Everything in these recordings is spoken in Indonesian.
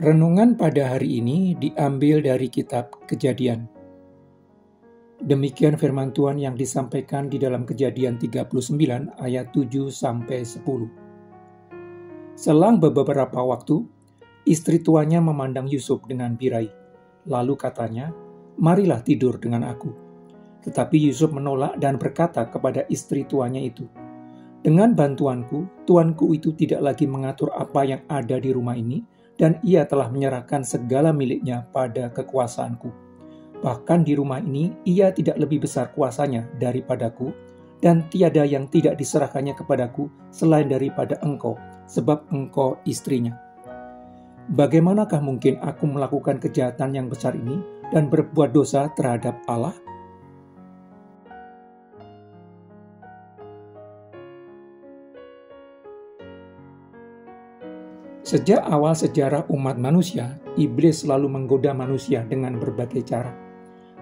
Renungan pada hari ini diambil dari kitab Kejadian. Demikian firman Tuhan yang disampaikan di dalam Kejadian 39 ayat 7-10. Selang beberapa waktu, istri tuanya memandang Yusuf dengan birahi. Lalu katanya, "Marilah tidur dengan aku." Tetapi Yusuf menolak dan berkata kepada istri tuanya itu, "Dengan bantuanku, tuanku itu tidak lagi mengatur apa yang ada di rumah ini, dan ia telah menyerahkan segala miliknya pada kekuasaanku. Bahkan di rumah ini ia tidak lebih besar kuasanya daripadaku, dan tiada yang tidak diserahkannya kepadaku selain daripada engkau, sebab engkau istrinya. Bagaimanakah mungkin aku melakukan kejahatan yang besar ini dan berbuat dosa terhadap Allah?" Sejak awal sejarah umat manusia, iblis selalu menggoda manusia dengan berbagai cara.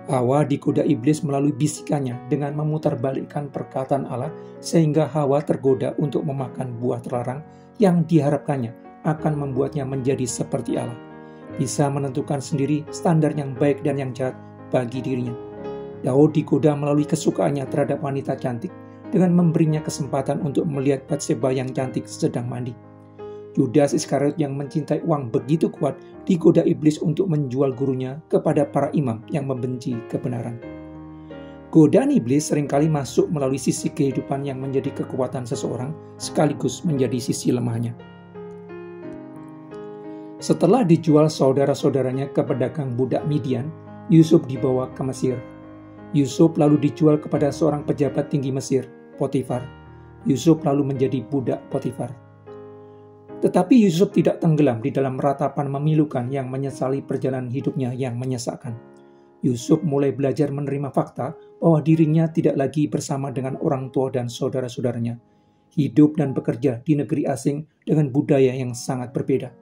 Hawa digoda iblis melalui bisikannya dengan memutarbalikkan perkataan Allah sehingga Hawa tergoda untuk memakan buah terlarang yang diharapkannya akan membuatnya menjadi seperti Allah. Bisa menentukan sendiri standar yang baik dan yang jahat bagi dirinya. Daud digoda melalui kesukaannya terhadap wanita cantik dengan memberinya kesempatan untuk melihat Batseba yang cantik sedang mandi. Yudas Iskariot yang mencintai uang begitu kuat digoda iblis untuk menjual gurunya kepada para imam yang membenci kebenaran. Godaan iblis seringkali masuk melalui sisi kehidupan yang menjadi kekuatan seseorang sekaligus menjadi sisi lemahnya. Setelah dijual saudara-saudaranya ke pedagang budak Midian, Yusuf dibawa ke Mesir. Yusuf lalu dijual kepada seorang pejabat tinggi Mesir, Potifar. Yusuf lalu menjadi budak Potifar. Tetapi Yusuf tidak tenggelam di dalam ratapan memilukan yang menyesali perjalanan hidupnya yang menyesakkan. Yusuf mulai belajar menerima fakta bahwa dirinya tidak lagi bersama dengan orang tua dan saudara-saudaranya, hidup dan bekerja di negeri asing dengan budaya yang sangat berbeda.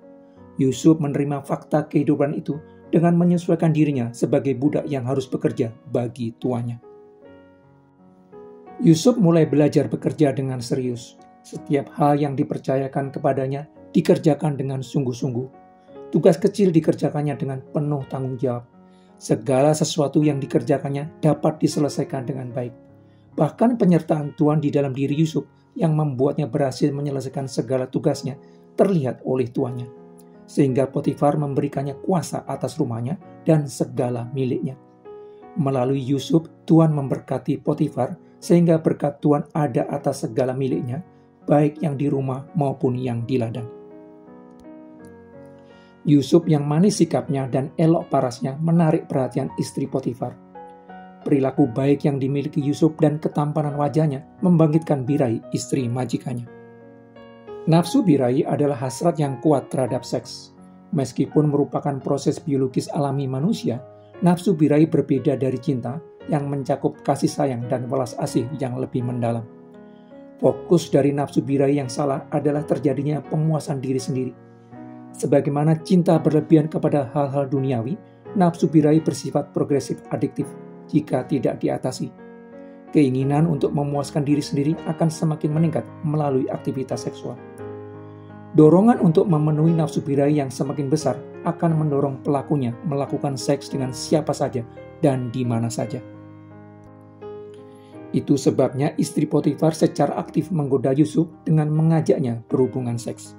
Yusuf menerima fakta kehidupan itu dengan menyesuaikan dirinya sebagai budak yang harus bekerja bagi tuannya. Yusuf mulai belajar bekerja dengan serius. Setiap hal yang dipercayakan kepadanya dikerjakan dengan sungguh-sungguh. Tugas kecil dikerjakannya dengan penuh tanggung jawab. Segala sesuatu yang dikerjakannya dapat diselesaikan dengan baik. Bahkan penyertaan Tuhan di dalam diri Yusuf yang membuatnya berhasil menyelesaikan segala tugasnya terlihat oleh tuannya. Sehingga Potifar memberikannya kuasa atas rumahnya dan segala miliknya. Melalui Yusuf, Tuhan memberkati Potifar sehingga berkat Tuhan ada atas segala miliknya, baik yang di rumah maupun yang di ladang. Yusuf yang manis sikapnya dan elok parasnya menarik perhatian istri Potifar. Perilaku baik yang dimiliki Yusuf dan ketampanan wajahnya membangkitkan birahi istri majikannya. Nafsu birahi adalah hasrat yang kuat terhadap seks. Meskipun merupakan proses biologis alami manusia, nafsu birahi berbeda dari cinta yang mencakup kasih sayang dan welas asih yang lebih mendalam. Fokus dari nafsu birahi yang salah adalah terjadinya pemuasan diri sendiri. Sebagaimana cinta berlebihan kepada hal-hal duniawi, nafsu birahi bersifat progresif adiktif jika tidak diatasi. Keinginan untuk memuaskan diri sendiri akan semakin meningkat melalui aktivitas seksual. Dorongan untuk memenuhi nafsu birahi yang semakin besar akan mendorong pelakunya melakukan seks dengan siapa saja dan di mana saja. Itu sebabnya istri Potifar secara aktif menggoda Yusuf dengan mengajaknya berhubungan seks.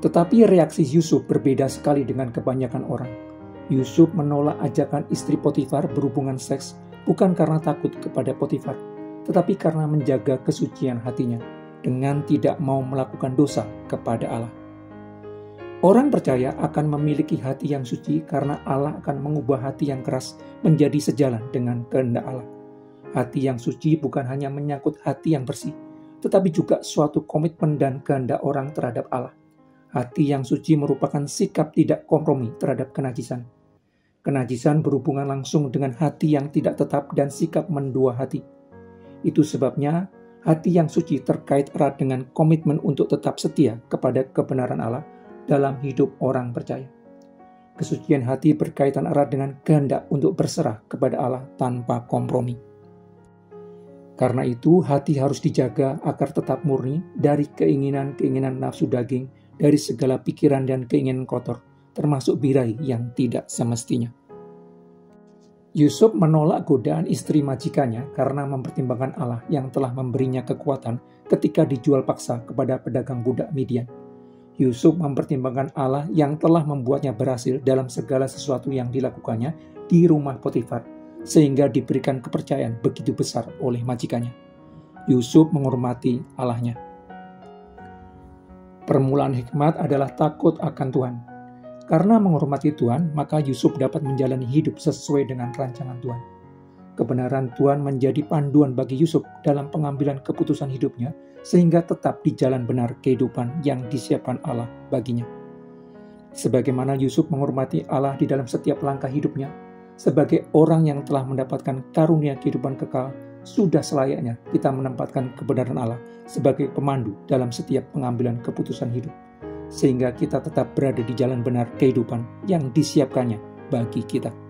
Tetapi reaksi Yusuf berbeda sekali dengan kebanyakan orang. Yusuf menolak ajakan istri Potifar berhubungan seks bukan karena takut kepada Potifar, tetapi karena menjaga kesucian hatinya dengan tidak mau melakukan dosa kepada Allah. Orang percaya akan memiliki hati yang suci karena Allah akan mengubah hati yang keras menjadi sejalan dengan kehendak Allah. Hati yang suci bukan hanya menyangkut hati yang bersih, tetapi juga suatu komitmen dan kehendak orang terhadap Allah. Hati yang suci merupakan sikap tidak kompromi terhadap kenajisan. Kenajisan berhubungan langsung dengan hati yang tidak tetap dan sikap mendua hati. Itu sebabnya hati yang suci terkait erat dengan komitmen untuk tetap setia kepada kebenaran Allah dalam hidup orang percaya. Kesucian hati berkaitan erat dengan kehendak untuk berserah kepada Allah tanpa kompromi. Karena itu, hati harus dijaga agar tetap murni dari keinginan-keinginan nafsu daging dari segala pikiran dan keinginan kotor, termasuk birahi yang tidak semestinya. Yusuf menolak godaan istri majikannya karena mempertimbangkan Allah yang telah memberinya kekuatan ketika dijual paksa kepada pedagang budak Midian. Yusuf mempertimbangkan Allah yang telah membuatnya berhasil dalam segala sesuatu yang dilakukannya di rumah Potifar, sehingga diberikan kepercayaan begitu besar oleh majikannya. Yusuf menghormati Allahnya. Permulaan hikmat adalah takut akan Tuhan. Karena menghormati Tuhan, maka Yusuf dapat menjalani hidup sesuai dengan rancangan Tuhan. Kebenaran Tuhan menjadi panduan bagi Yusuf dalam pengambilan keputusan hidupnya, sehingga tetap di jalan benar kehidupan yang disiapkan Allah baginya. Sebagaimana Yusuf menghormati Allah di dalam setiap langkah hidupnya, sebagai orang yang telah mendapatkan karunia kehidupan kekal, sudah selayaknya kita menempatkan kebenaran Allah sebagai pemandu dalam setiap pengambilan keputusan hidup, sehingga kita tetap berada di jalan benar kehidupan yang disiapkannya bagi kita.